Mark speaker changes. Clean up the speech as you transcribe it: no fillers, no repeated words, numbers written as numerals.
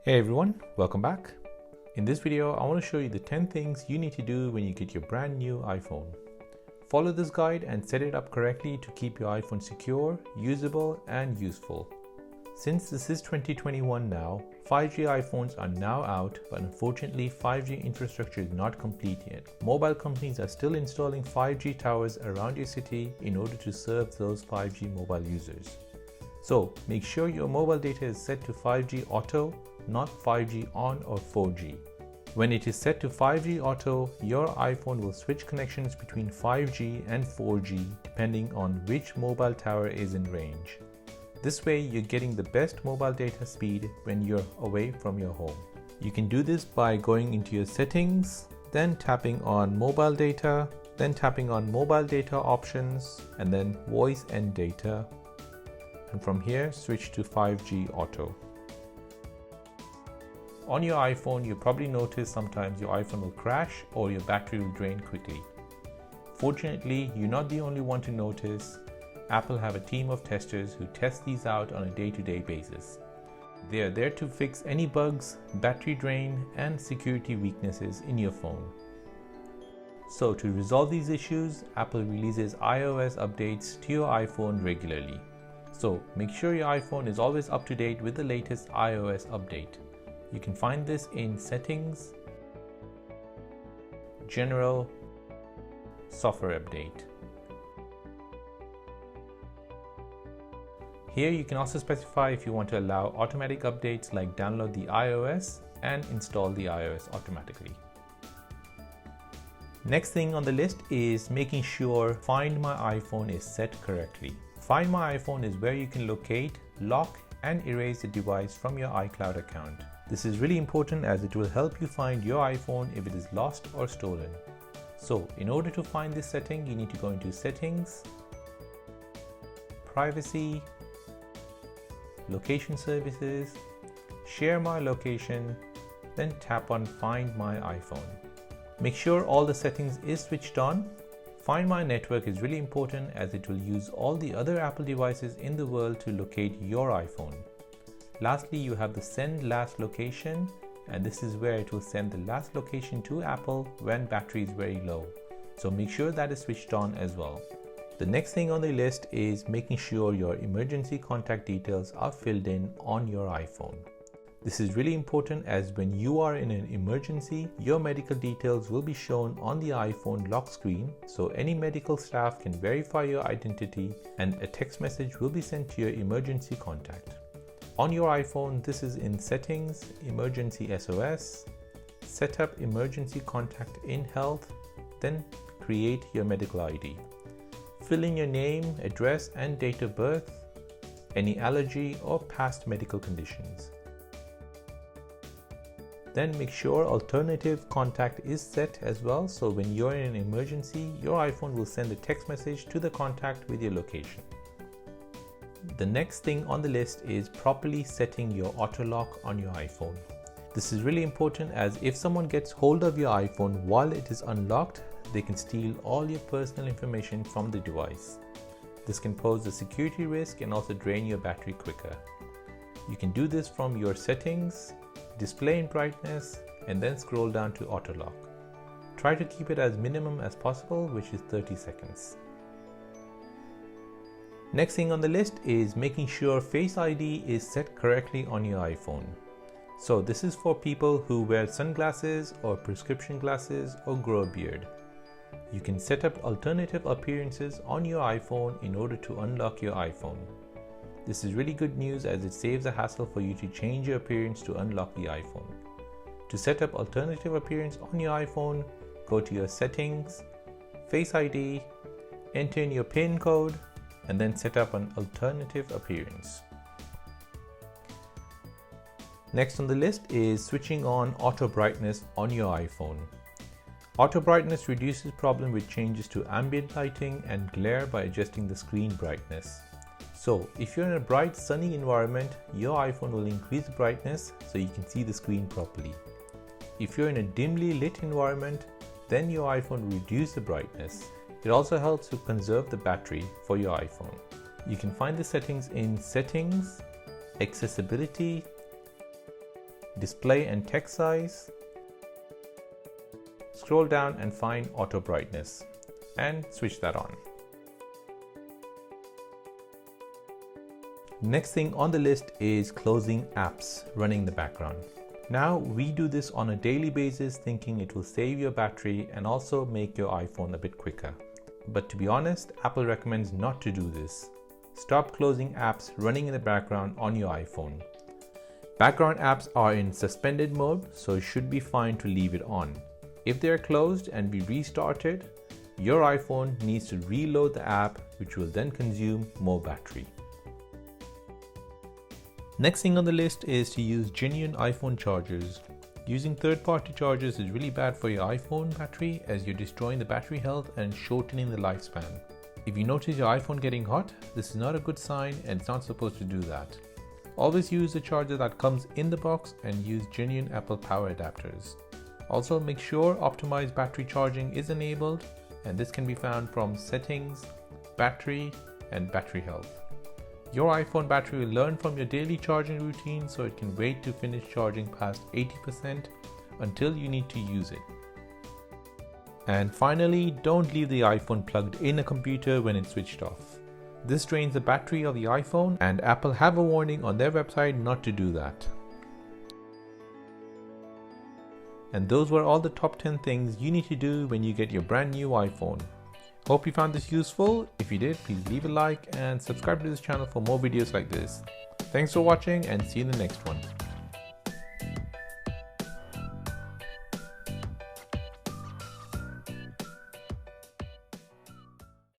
Speaker 1: Hey everyone, welcome back. In this video, I want to show you the 10 things you need to do when you get your brand new iPhone. Follow this guide and set it up correctly to keep your iPhone secure, usable, and useful. Since this is 2021 now, 5G iPhones are now out, but unfortunately 5G infrastructure is not complete yet. Mobile companies are still installing 5G towers around your city in order to serve those 5G mobile users. So make sure your mobile data is set to 5G auto, not 5G on or 4G. When it is set to 5G auto, your iPhone will switch connections between 5G and 4G depending on which mobile tower is in range. This way you're getting the best mobile data speed when you're away from your home. You can do this by going into your settings, then tapping on mobile data, then tapping on mobile data options, and then voice and data. And from here, switch to 5G auto. On your iPhone, you probably notice sometimes your iPhone will crash or your battery will drain quickly. Fortunately, you're not the only one to notice. Apple have a team of testers who test these out on a day-to-day basis. They are there to fix any bugs, battery drain, and security weaknesses in your phone. So to resolve these issues, Apple releases iOS updates to your iPhone regularly. So make sure your iPhone is always up to date with the latest iOS update. You can find this in Settings, General, Software Update. Here you can also specify if you want to allow automatic updates like download the iOS and install the iOS automatically. Next thing on the list is making sure Find My iPhone is set correctly. Find My iPhone is where you can locate, lock, and erase the device from your iCloud account. This is really important as it will help you find your iPhone if it is lost or stolen. So in order to find this setting, you need to go into Settings, Privacy, Location Services, Share My Location, then tap on Find My iPhone. Make sure all the settings is switched on. Find My Network is really important as it will use all the other Apple devices in the world to locate your iPhone. Lastly, you have the Send Last Location, and this is where it will send the last location to Apple when battery is very low. So make sure that is switched on as well. The next thing on the list is making sure your emergency contact details are filled in on your iPhone. This is really important as when you are in an emergency, your medical details will be shown on the iPhone lock screen, so any medical staff can verify your identity and a text message will be sent to your emergency contact. On your iPhone, this is in Settings, Emergency SOS, Set up Emergency Contact in Health, then create your medical ID. Fill in your name, address, and date of birth, any allergy or past medical conditions. Then make sure alternative contact is set as well, so when you're in an emergency, your iPhone will send a text message to the contact with your location. The next thing on the list is properly setting your Autolock on your iPhone. This is really important as if someone gets hold of your iPhone while it is unlocked, they can steal all your personal information from the device. This can pose a security risk and also drain your battery quicker. You can do this from your settings, display and brightness, and then scroll down to Autolock. Try to keep it as minimum as possible, which is 30 seconds. Next thing on the list is making sure Face ID is set correctly on your iPhone. So this is for people who wear sunglasses or prescription glasses or grow a beard. You can set up alternative appearances on your iPhone in order to unlock your iPhone. This is really good news as it saves a hassle for you to change your appearance to unlock the iPhone. To set up alternative appearance on your iPhone, go to your settings, Face ID, enter in your PIN code, and then set up an alternative appearance. Next on the list is switching on AutoBrightness on your iPhone. AutoBrightness reduces problem with changes to ambient lighting and glare by adjusting the screen brightness. So if you're in a bright sunny environment, your iPhone will increase the brightness so you can see the screen properly. If you're in a dimly lit environment, then your iPhone will reduce the brightness. It also helps to conserve the battery for your iPhone. You can find the settings in Settings, Accessibility, display and text size, scroll down and find auto brightness and switch that on. Next thing on the list is closing apps running in the background. Now we do this on a daily basis thinking it will save your battery and also make your iPhone a bit quicker. But to be honest, Apple recommends not to do this. Stop closing apps running in the background on your iPhone. Background apps are in suspended mode, so it should be fine to leave it on. If they are closed and we restart it, your iPhone needs to reload the app, which will then consume more battery. Next thing on the list is to use genuine iPhone chargers. Using third-party chargers is really bad for your iPhone battery as you're destroying the battery health and shortening the lifespan. If you notice your iPhone getting hot, this is not a good sign and it's not supposed to do that. Always use a charger that comes in the box and use genuine Apple power adapters. Also make sure optimized battery charging is enabled, and this can be found from settings, battery and battery health. Your iPhone battery will learn from your daily charging routine, so it can wait to finish charging past 80% until you need to use it. And finally, don't leave the iPhone plugged in a computer when it's switched off. This drains the battery of the iPhone, and Apple have a warning on their website not to do that. And those were all the top 10 things you need to do when you get your brand new iPhone. Hope you found this useful. If you did, please leave a like and subscribe to this channel for more videos like this. Thanks for watching and see you in the next one.